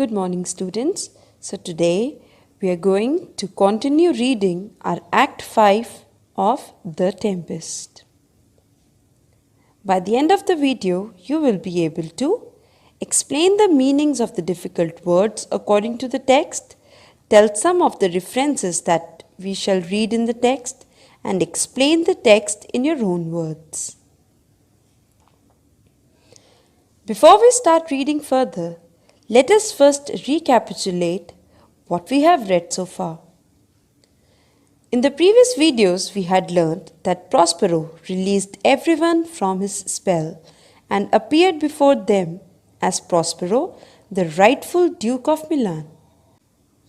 good morning students. So today we are going to continue reading our Act 5 of The Tempest. By the end of the video, you will be able to explain the meanings of the difficult words according to the text, tell some of the references that we shall read in the text, and explain the text in your own words. Before we start reading further, let us first recapitulate what we have read so far. In the previous videos, we had learned that Prospero released everyone from his spell and appeared before them as Prospero, the rightful Duke of Milan.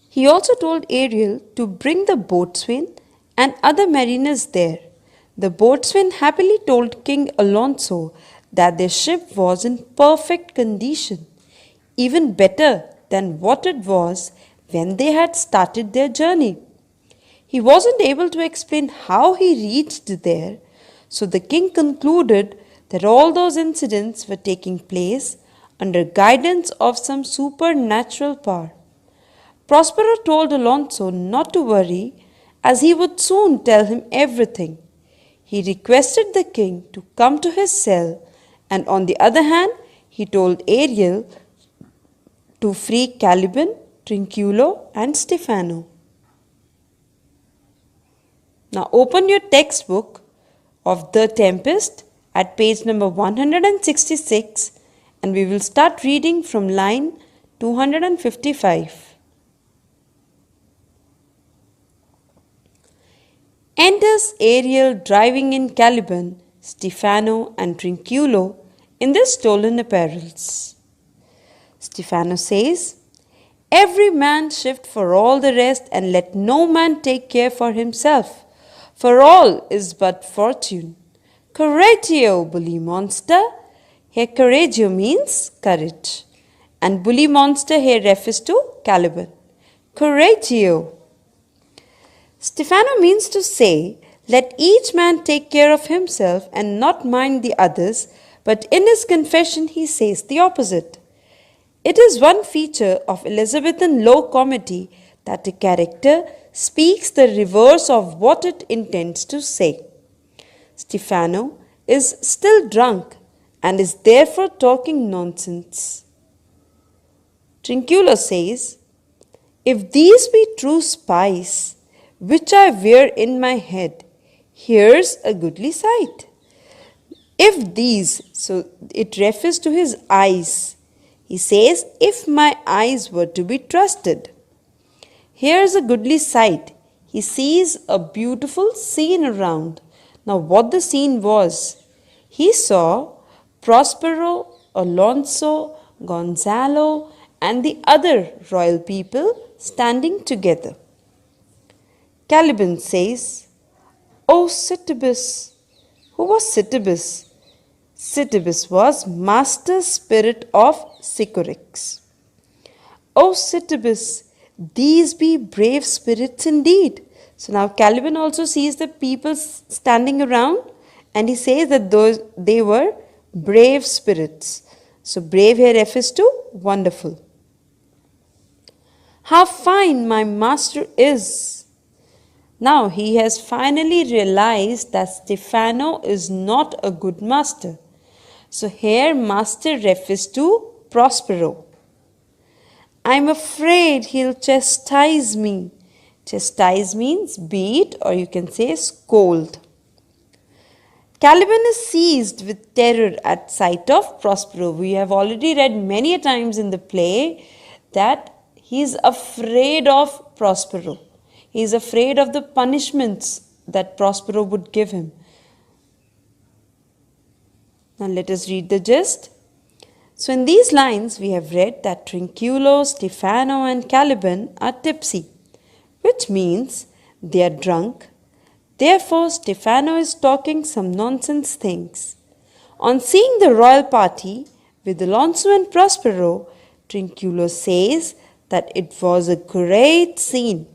He also told Ariel to bring the boatswain and other mariners there. The boatswain happily told King Alonso that their ship was in perfect condition, even better than what it was when they had started their journey. He wasn't able to explain how he reached there, so the king concluded that all those incidents were taking place under guidance of some supernatural power. Prospero told Alonso not to worry, as he would soon tell him everything. He requested the king to come to his cell, and on the other hand, he told Ariel to free Caliban, Trinculo, and Stefano. Now open your textbook of The Tempest at page number 166, and we will start reading from line 255. Enters Ariel driving in Caliban, Stefano, and Trinculo in their stolen apparels. Stefano says, "Every man shift for all the rest, and let no man take care for himself, for all is but fortune. Coratio, bully monster." Here coratio means courage, and bully monster here refers to Caliban. Coratio. Stefano means to say, let each man take care of himself and not mind the others, but in his confession he says the opposite. It is one feature of Elizabethan low comedy that a character speaks the reverse of what it intends to say. Stefano is still drunk and is therefore talking nonsense. Trinculo says, "If these be true spies, which I wear in my head, here's a goodly sight." If these, so it refers to his eyes. He says, if my eyes were to be trusted. Here's a goodly sight. He sees a beautiful scene around. Now what the scene was? He saw Prospero, Alonso, Gonzalo, and the other royal people standing together. Caliban says, "O Citibus." Who was Citibus? Citibus was master spirit of Sycorax. "O Citibus, these be brave spirits indeed." So now Caliban also sees the people standing around, and he says that they were brave spirits. So brave here refers to wonderful. "How fine my master is." Now he has finally realized that Stefano is not a good master. So here master refers to Prospero. "I'm afraid he'll chastise me." Chastise means beat, or you can say scold. Caliban is seized with terror at sight of Prospero. We have already read many times in the play that he is afraid of Prospero. He is afraid of the punishments that Prospero would give him. Now let us read the gist. So in these lines we have read that Trinculo, Stefano, and Caliban are tipsy, which means they are drunk. Therefore Stefano is talking some nonsense things. On seeing the royal party with Alonso and Prospero, Trinculo says that it was a great scene.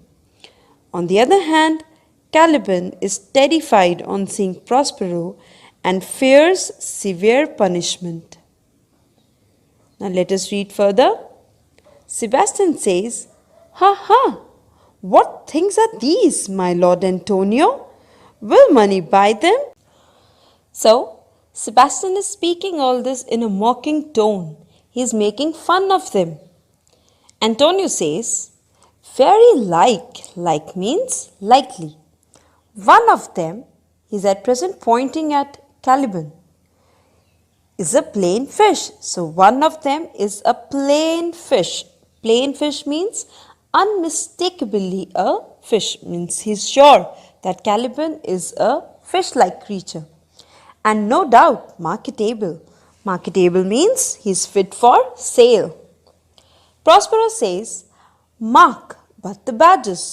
On the other hand, Caliban is terrified on seeing Prospero and fears severe punishment. Now let us read further. Sebastian says, "Ha ha! What things are these, my Lord Antonio? Will money buy them?" So, Sebastian is speaking all this in a mocking tone. He is making fun of them. Antonio says, "Very like means likely. One of them," he is at present pointing at Caliban, "is a plain fish." So one of them is a plain fish. Plain fish means unmistakably a fish. Means he's sure that Caliban is a fish-like creature. And no doubt marketable. Marketable means he's fit for sale. Prospero says, "Mark but the badges."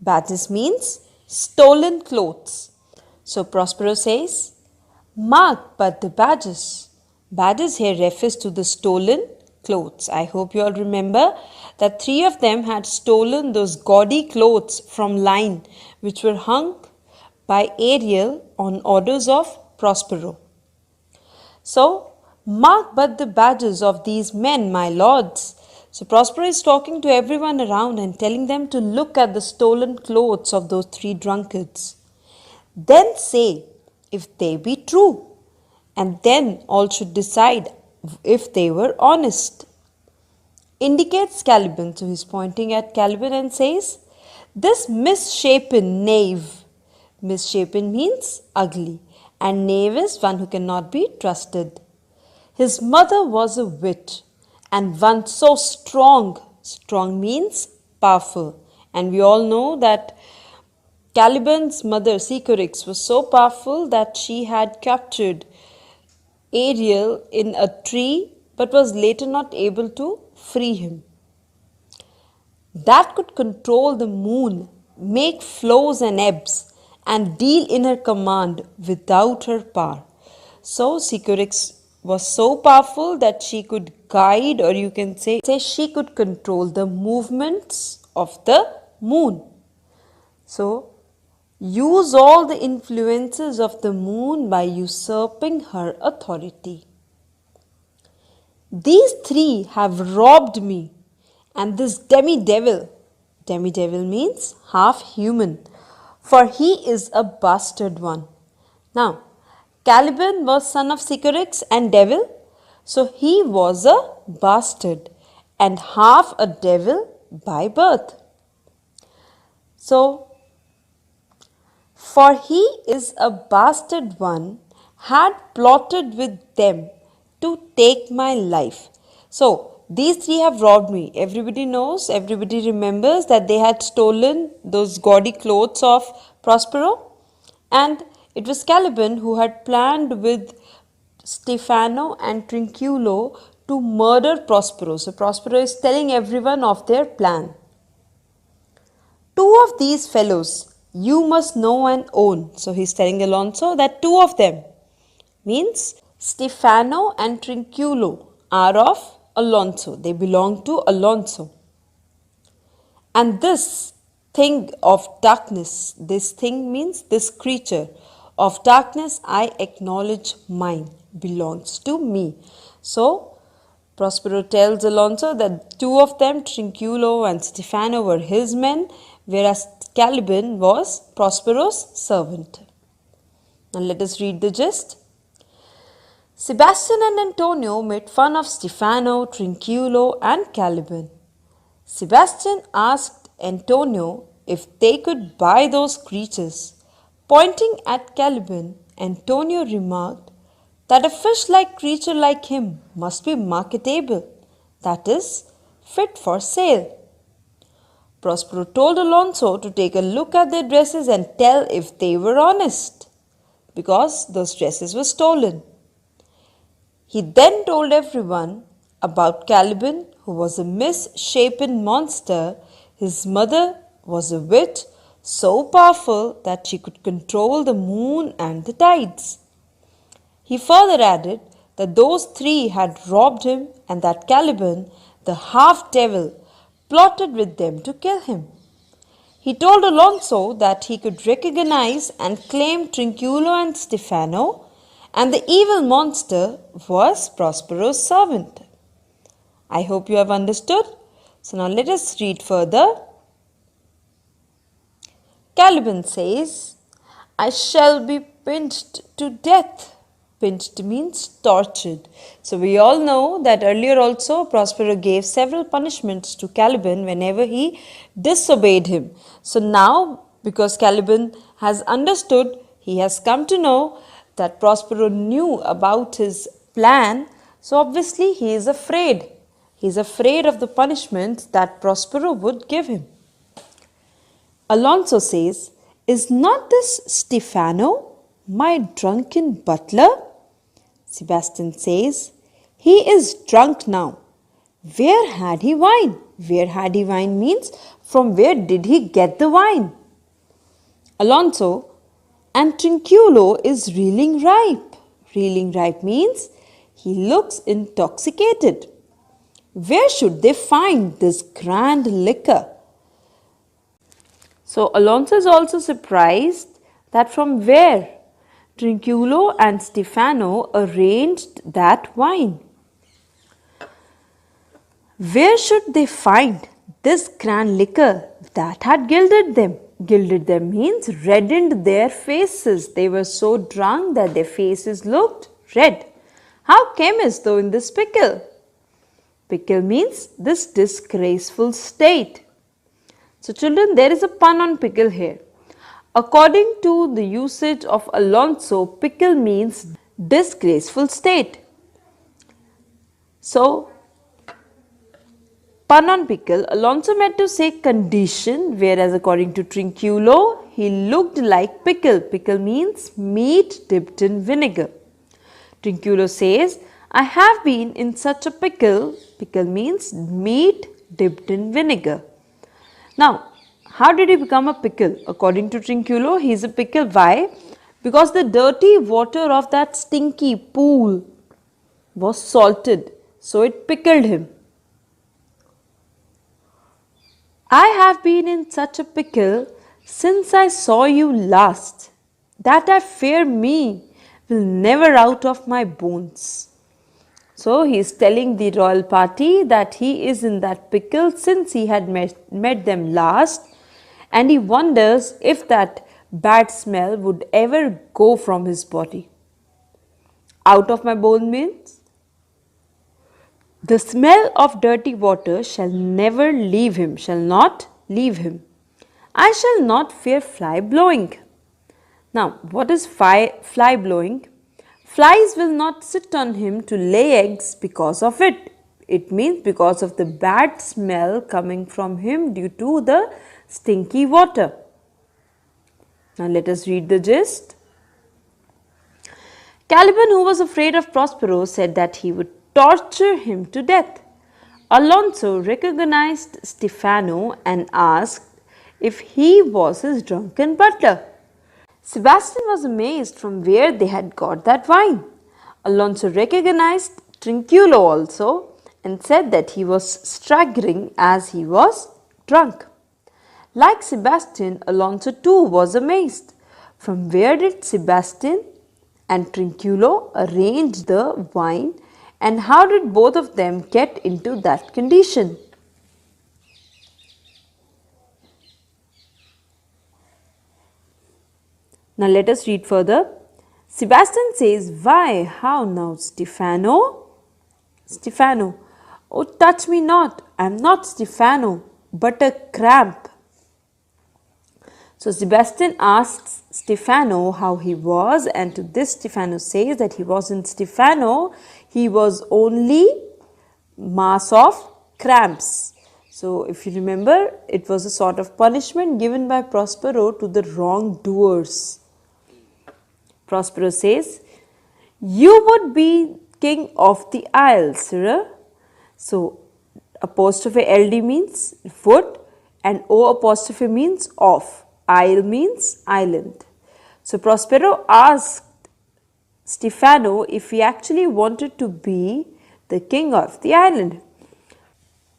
Badges means stolen clothes. So Prospero says, "Mark but the badges." Badges here refers to the stolen clothes. I hope you all remember that three of them had stolen those gaudy clothes from line which were hung by Ariel on orders of Prospero. So, "Mark but the badges of these men, my lords." So Prospero is talking to everyone around and telling them to look at the stolen clothes of those three drunkards. "Then say if they be true, and then all should decide if they were honest." Indicates Caliban, so he's pointing at Caliban and says, "This misshapen knave." Misshapen means ugly, and knave is one who cannot be trusted. "His mother was a witch, and one so strong." Strong means powerful, and we all know that Caliban's mother, Sycorax, was so powerful that she had captured Ariel in a tree but was later not able to free him. "That could control the moon, make flows and ebbs, and deal in her command without her power." So Sycorax was so powerful that she could guide, or you can say she could control the movements of the moon. So, use all the influences of the moon by usurping her authority. "These three have robbed me, and this demi-devil," demi-devil means half-human, "for he is a bastard one." Now, Caliban was son of Sycorax and devil, so he was a bastard and half a devil by birth. So, "For he is a bastard one, had plotted with them to take my life." So, these three have robbed me. Everybody knows, everybody remembers that they had stolen those gaudy clothes of Prospero, and it was Caliban who had planned with Stefano and Trinculo to murder Prospero. So Prospero is telling everyone of their plan. "Two of these fellows you must know and own." So he's telling Alonso that two of them means Stefano and Trinculo are of Alonso. They belong to Alonso. "And this thing of darkness," this thing means this creature of darkness, "I acknowledge mine, belongs to me." So Prospero tells Alonso that two of them, Trinculo and Stefano, were his men, whereas Caliban was Prospero's servant. Now let us read the gist. Sebastian and Antonio made fun of Stefano, Trinculo and Caliban. Sebastian asked Antonio if they could buy those creatures. Pointing at Caliban, Antonio remarked that a fish-like creature like him must be marketable, that is, fit for sale. Prospero told Alonso to take a look at their dresses and tell if they were honest, because those dresses were stolen. He then told everyone about Caliban, who was a misshapen monster. His mother was a witch, so powerful that she could control the moon and the tides. He further added that those three had robbed him and that Caliban, the half-devil, plotted with them to kill him. He told Alonso that he could recognize and claim Trinculo and Stefano, and the evil monster was Prospero's servant. I hope you have understood. So now let us read further. Caliban says, I shall be pinched to death. Pinched means tortured. So we all know that earlier also Prospero gave several punishments to Caliban whenever he disobeyed him. So now, because Caliban has understood, he has come to know that Prospero knew about his plan. So obviously he is afraid. He is afraid of the punishment that Prospero would give him. Alonso says, is not this Stefano, my drunken butler? Sebastian says, he is drunk now. Where had he wine? Where had he wine means from where did he get the wine? Alonso, and Trinculo is reeling ripe. Reeling ripe means he looks intoxicated. Where should they find this grand liquor? So Alonso is also surprised that from where Trinculo and Stefano arranged that wine. Where should they find this grand liquor that had gilded them? Gilded them means reddened their faces. They were so drunk that their faces looked red. How came as though in this pickle? Pickle means this disgraceful state. So children, there is a pun on pickle here. According to the usage of Alonso, pickle means disgraceful state. So, pun on pickle, Alonso meant to say condition, whereas according to Trinculo, he looked like pickle. Pickle means meat dipped in vinegar. Trinculo says, I have been in such a pickle. Pickle means meat dipped in vinegar. Now, how did he become a pickle? According to Trinculo, he is a pickle. Why? Because the dirty water of that stinky pool was salted, so it pickled him. I have been in such a pickle since I saw you last, that I fear me will never out of my bones. So he is telling the royal party that he is in that pickle since he had met them last, and he wonders if that bad smell would ever go from his body. Out of my bone means the smell of dirty water shall never leave him, shall not leave him. I shall not fear fly blowing. Now, what is fly blowing? Flies will not sit on him to lay eggs because of it. It means because of the bad smell coming from him due to the stinky water. Now let us read the gist. Caliban, who was afraid of Prospero, said that he would torture him to death. Alonso recognized Stefano and asked if he was his drunken butler. Sebastian was amazed from where they had got that wine. Alonso recognized Trinculo also and said that he was staggering as he was drunk. Like Sebastian, Alonso too was amazed. From where did Sebastian and Trinculo arrange the wine, and how did both of them get into that condition? Now let us read further. Sebastian says, why, how now, Stefano? Stefano, oh touch me not, I am not Stefano, but a cramp. So Sebastian asks Stefano how he was, and to this Stefano says that he wasn't Stefano, he was only mass of cramps. So if you remember, it was a sort of punishment given by Prospero to the wrongdoers. Prospero says, you would be king of the isle, sir. So apostrophe LD means would and O apostrophe means of. Isle means island. So Prospero asked Stefano if he actually wanted to be the king of the island.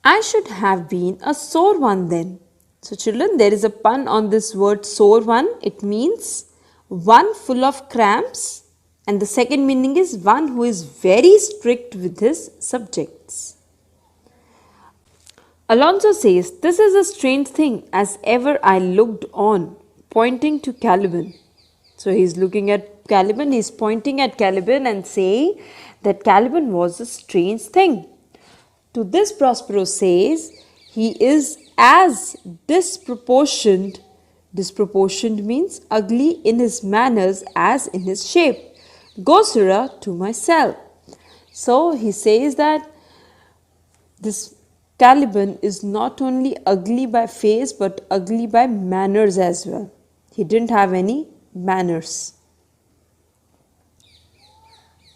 I should have been a sore one then. So children, there is a pun on this word sore one. It means one full of cramps, and the second meaning is one who is very strict with his subjects. Alonso says, "This is a strange thing, as ever I looked on," pointing to Caliban. So he's looking at Caliban, he's pointing at Caliban and saying that Caliban was a strange thing. To this Prospero says, he is as disproportioned means ugly in his manners as in his shape. Gosura to myself. So he says that this Caliban is not only ugly by face but ugly by manners as well. He didn't have any manners.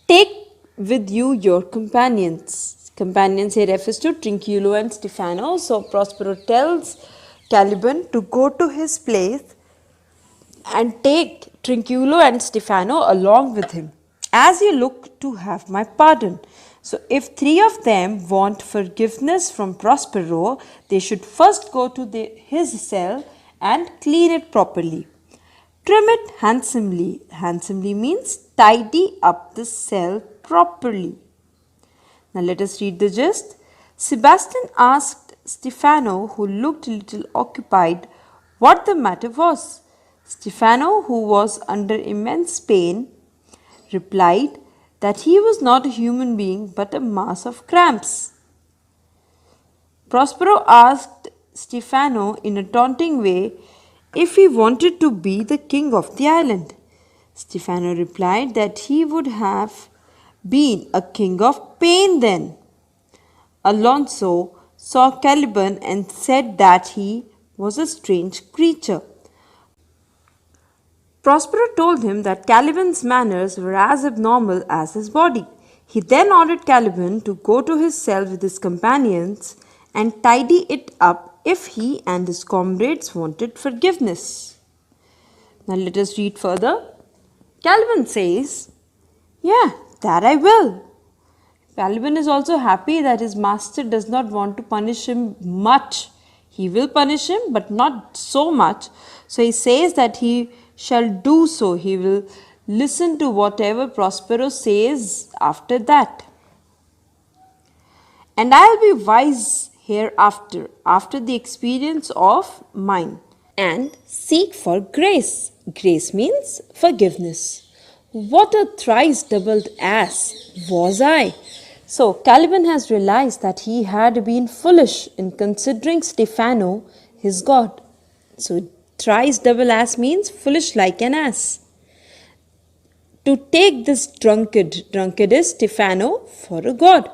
Take with you your companions. Companions here refers to Trinculo and Stefano. So Prospero tells Caliban to go to his place and take Trinculo and Stefano along with him, as you look to have my pardon. So if three of them want forgiveness from Prospero, they should first go to his cell and clean it properly. Trim it handsomely. Handsomely means tidy up the cell properly. Now let us read the gist. Sebastian asked Stefano, who looked a little occupied, what the matter was. Stefano, who was under immense pain, replied that he was not a human being but a mass of cramps. Prospero asked Stefano in a taunting way if he wanted to be the king of the island. Stefano replied that he would have been a king of pain then. Alonso saw Caliban and said that he was a strange creature. Prospero told him that Caliban's manners were as abnormal as his body. He then ordered Caliban to go to his cell with his companions and tidy it up if he and his comrades wanted forgiveness. Now let us read further. Caliban says, "Yeah, that I will." Caliban is also happy that his master does not want to punish him much. He will punish him, but not so much. So he says that he shall do so. He will listen to whatever Prospero says after that. "And I'll be wise hereafter, after the experience of mine, and seek for grace." Grace means forgiveness. What a thrice doubled ass was I! So Caliban has realized that he had been foolish in considering Stefano his god. So thrice double ass means foolish like an ass. To take this drunkard is Stefano, for a god,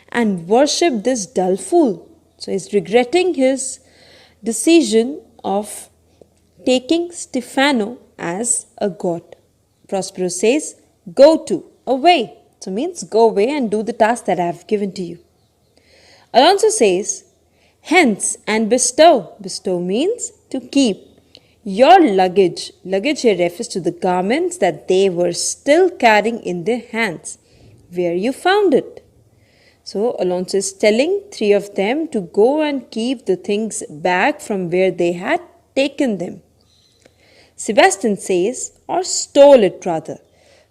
and worship this dull fool. So he's regretting his decision of taking Stefano as a god. Prospero says, "Go to, away." So means go away and do the task that I have given to you. Alonso says, "Hence and bestow." Bestow means to keep. "Your luggage." Luggage here refers to the garments that they were still carrying in their hands, where you found it. So Alonso is telling three of them to go and keep the things back from where they had taken them. Sebastian says, or stole it rather.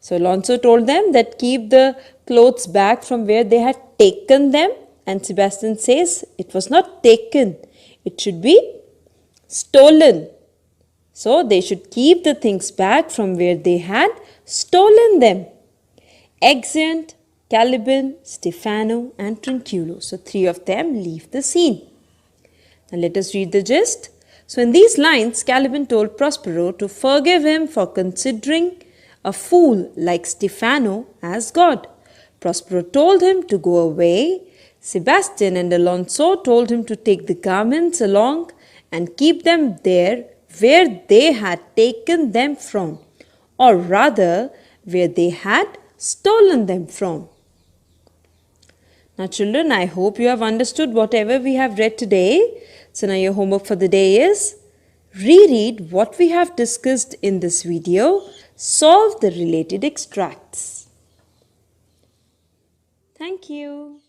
So Alonso told them that keep the clothes back from where they had taken them, and Sebastian says it was not taken, it should be stolen. So they should keep the things back from where they had stolen them. Exeunt, Caliban, Stefano and Trinculo. So three of them leave the scene. Now let us read the gist. So in these lines, Caliban told Prospero to forgive him for considering a fool like Stefano as God. Prospero told him to go away. Sebastian and Alonso told him to take the garments along and keep them there where they had taken them from, or rather where they had stolen them from. Now children, I hope you have understood whatever we have read today. So now your homework for the day is reread what we have discussed in this video. Solve the related extracts. Thank you.